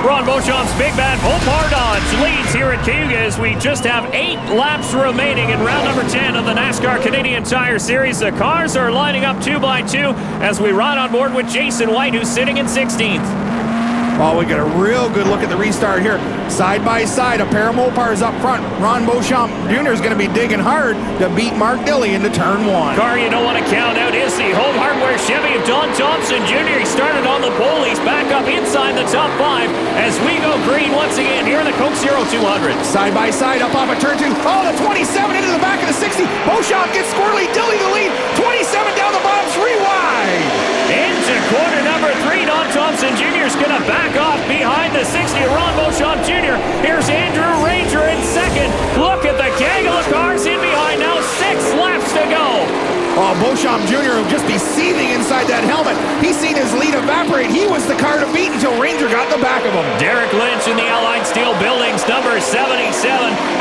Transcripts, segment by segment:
Ron Beauchamp's Big Bad Beauchamp Dodge leads here at Cayuga as we just have 8 laps remaining in round number 10 of the NASCAR Canadian Tire Series. The cars are lining up 2 by 2 as we ride on board with Jason White, who's sitting in 16th. Oh, we get a real good look at the restart here. Side by side, a pair of Mopars up front. Ron Beauchamp Jr. is going to be digging hard to beat Mark Dilley into turn 1. Car you don't want to count out is the Home Hardware Chevy of Don Thompson Jr. He started on the pole. He's back up inside the top 5 as we go green once again here in the Coke Zero 200. Side by side, up off of turn 2. Oh, the 27 into the back of the 60. Beauchamp gets squirrely. Dilley the lead. 27 down the bottom, 3 wide. Into corner number 3, Don Thompson Jr. is going to back off behind the 60 of Ron Beauchamp Jr. Here's Andrew Ranger in second. Look at the gaggle of cars in behind now. 6 laps to go. Oh, Beauchamp Jr. will just be seething inside that helmet. He's seen his lead evaporate. He was the car to beat until Ranger got the back of him. Derek Lynch in the Allied Steel Buildings, number 77,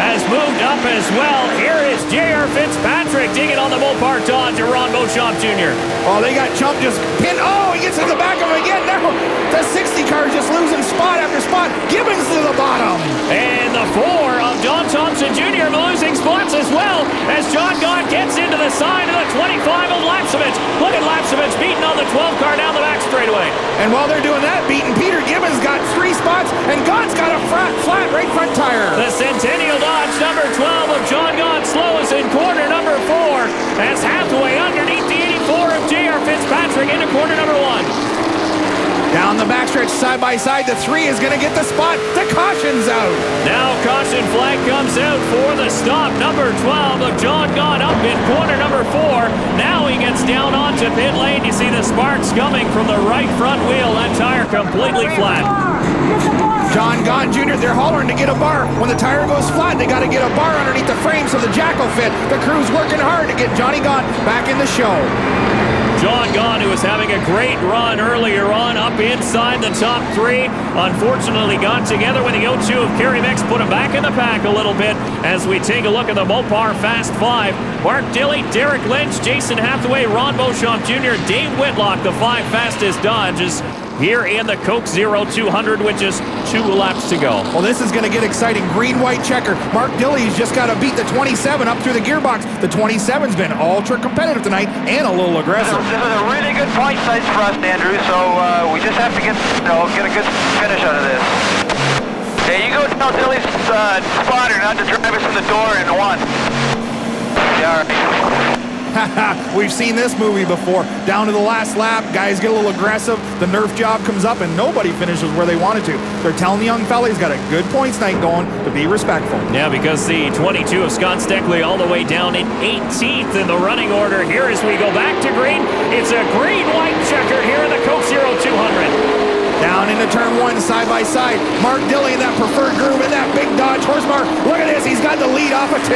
has moved up as well. Here is J.R. Fitzpatrick digging on the Mopar Dodge of Ron Beauchamp Jr. Oh, they got Chump just pinned. Oh, he gets in the back of him again. Now the 60 car is just losing spot after spot. Gibbons to the bottom. And the 4 of Don Thompson Jr. losing spots as well as John Gott gets into the side of the 25 of Lapsevich. Look at Lapsevich beating on the 12 car down the back straightaway. And while they're doing that, beating Peter Gibbons got 3 spots, and Gott's got a flat right front tire. The Centennial Dodge number 12 of John Gott slows in corner number 4 as Hathaway underneath the 84 of J.R. Fitzpatrick into corner number 1. Down the backstretch, side by side, the 3 is going to get the spot. The caution's out. Now caution flag comes out for the stop. Number 12 of John Gott up in corner number 4. Now he gets down onto pit lane. You see the sparks coming from the right front wheel. That tire completely flat. John Gott Jr., they're hollering to get a bar. When the tire goes flat, they got to get a bar underneath the frame so the jack will fit. The crew's working hard to get Johnny Gott back in the show. John Gott, who was having a great run earlier on, up inside the top 3. Unfortunately, got together with the O2 of Kerry Mix, put him back in the pack a little bit as we take a look at the Mopar Fast 5. Mark Dilley, Derek Lynch, Jason Hathaway, Ron Beauchamp Jr., Dave Whitlock, the 5 fastest Dodges here in the Coke Zero 200 with just 2 laps to go. Well, this is going to get exciting. Green-white checker. Mark Dilley's just got to beat the 27 up through the gearbox. The 27's been ultra competitive tonight and a little aggressive. This is a really good point size for us, Andrew, so we just have to get a good finish out of this. Hey, you go tell Dilley's spotter not to drive us in the door in 1. Yeah, all right. We've seen this movie before. Down to the last lap, guys get a little aggressive, the Nerf job comes up, and nobody finishes where they wanted to. They're telling the young fella he's got a good points night going to be respectful. Yeah, because the 22 of Scott Steckley all the way down in 18th in the running order. Here as we go back to green, it's a green-white checker here in the Coke Zero 200. Down into turn 1, side by side. Mark Dilley in that preferred groove in that big Dodge horsepower. Look at this, he's got the lead off of 2.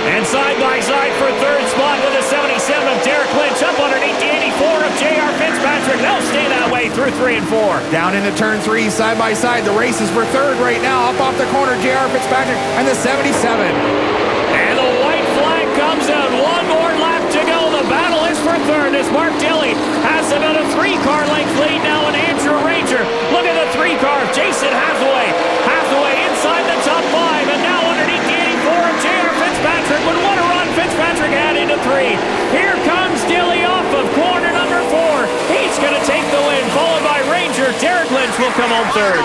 And side by side for 3rd spot with the 77 of Derek Lynch up underneath the 84 of J.R. Fitzpatrick. They'll stay that way through 3 and 4. Down into turn 3, side by side. The race is for 3rd right now. Up off the corner, J.R. Fitzpatrick and the 77. And the white flag comes out. 1 more lap to go. The battle is for 3rd as Mark Dilley has about a 3-car length lead now in Andrew Ranger. Look at the 3 car, Jason Hathaway. Hathaway inside the top 5 and now underneath the 84 of J.R. Fitzpatrick. But what a run Fitzpatrick had into 3. Here comes Dilley off of corner number 4. He's going to take the win, followed by Ranger. Derek Lynch will come home 3rd.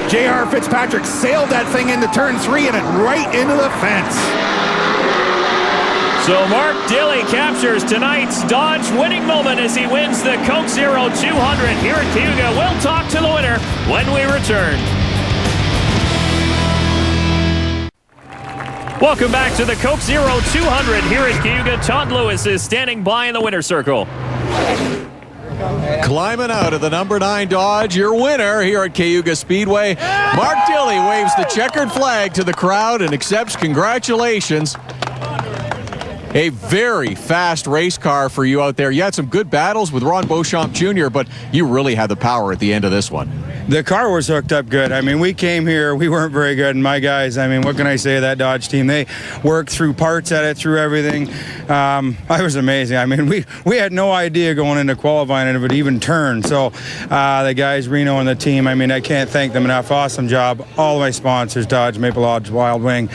J.R. Fitzpatrick sailed that thing into turn 3 and it right into the fence. So Mark Dilley captures tonight's Dodge winning moment as he wins the Coke Zero 200 here at Cayuga. We'll talk to the winner when we return. Welcome back to the Coke Zero 200 here at Cayuga. Todd Lewis is standing by in the winner's circle. Climbing out of the number 9 Dodge, your winner here at Cayuga Speedway. Mark Dilley waves the checkered flag to the crowd and accepts congratulations. A very fast race car for you out there. You had some good battles with Ron Beauchamp Jr., but you really had the power at the end of this one. The car was hooked up good. I mean, we came here, we weren't very good, and my guys, I mean, what can I say of that Dodge team? They worked through parts at it, through everything. I was amazing. I mean, we had no idea going into qualifying if it would even turn. So the guys, Reno and the team, I mean, I can't thank them enough. Awesome job. All my sponsors, Dodge, Maple Lodge, Wild Wing,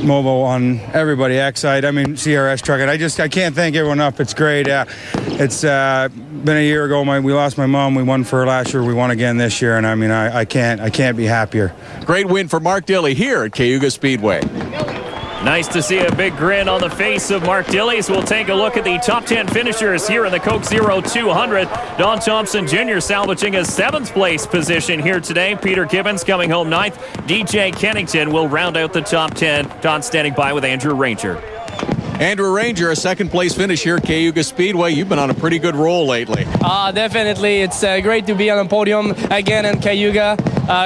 Mobile One, everybody, Excite, I mean, CRS Trucking. I can't thank everyone enough. It's great. It's been a year ago. We lost my mom. We won for last year. We won again this year. And I mean, I can't be happier. Great win for Mark Dilley here at Cayuga Speedway. Nice to see a big grin on the face of Mark Dilley. So we'll take a look at the top 10 finishers here in the Coke 200. Don Thompson Jr. salvaging a 7th place position here today. Peter Gibbons coming home 9th. DJ Kennington will round out the top 10. Don standing by with Andrew Ranger. Andrew Ranger, a 2nd place finish here at Cayuga Speedway. You've been on a pretty good roll lately. Definitely. It's great to be on the podium again in Cayuga.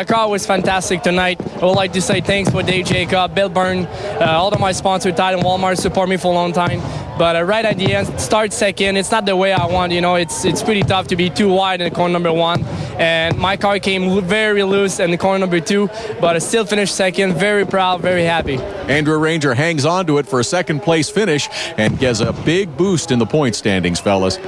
Car was fantastic tonight. I would like to say thanks for Dave Jacob, Bill Byrne, all of my sponsors, Tide and Walmart, support me for a long time. But right at the end, start second. It's not the way I want. You know, it's pretty tough to be too wide in corner number 1. And my car came very loose in the corner number 2, but I still finished second. Very proud, very happy. Andrew Ranger hangs on to it for a 2nd place finish and gets a big boost in the point standings, fellas.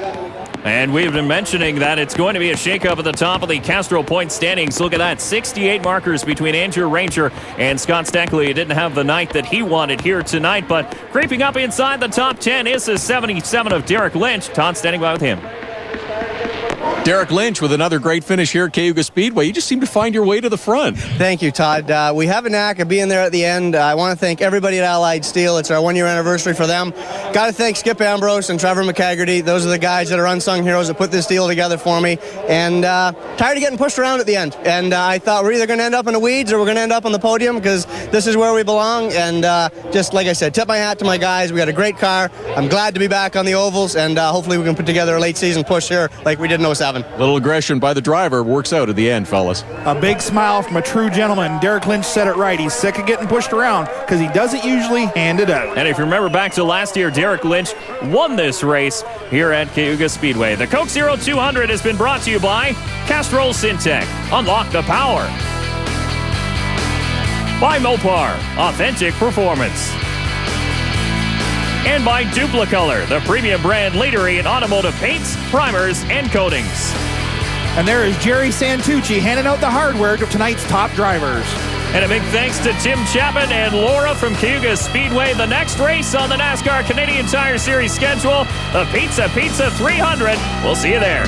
And we've been mentioning that it's going to be a shakeup at the top of the Castro point standings. Look at that, 68 markers between Andrew Ranger and Scott Steckley. He didn't have the night that he wanted here tonight, but creeping up inside the top 10 is the 77 of Derek Lynch. Todd standing by with him. Derek Lynch with another great finish here at Cayuga Speedway. You just seem to find your way to the front. Thank you, Todd. We have a knack of being there at the end. I want to thank everybody at Allied Steel. It's our 1-year anniversary for them. Got to thank Skip Ambrose and Trevor McCaggerty. Those are the guys that are unsung heroes that put this deal together for me. And tired of getting pushed around at the end. And I thought we're either going to end up in the weeds or we're going to end up on the podium because this is where we belong. And just like I said, tip my hat to my guys. We got a great car. I'm glad to be back on the ovals, and hopefully we can put together a late season push here like we did in 07. Little aggression by the driver works out at the end, fellas. A big smile from a true gentleman. Derek Lynch said it right. He's sick of getting pushed around because he doesn't usually hand it out. And if you remember back to last year, Derek Lynch won this race here at Cayuga Speedway. The Coke 200 has been brought to you by Castrol Syntec. Unlock the power. By Mopar. Authentic performance. And by Duplicolor, the premium brand leader in automotive paints, primers, and coatings. And there is Jerry Santucci handing out the hardware to tonight's top drivers. And a big thanks to Tim Chapman and Laura from Cayuga Speedway. The next race on the NASCAR Canadian Tire Series schedule, the Pizza 300. We'll see you there.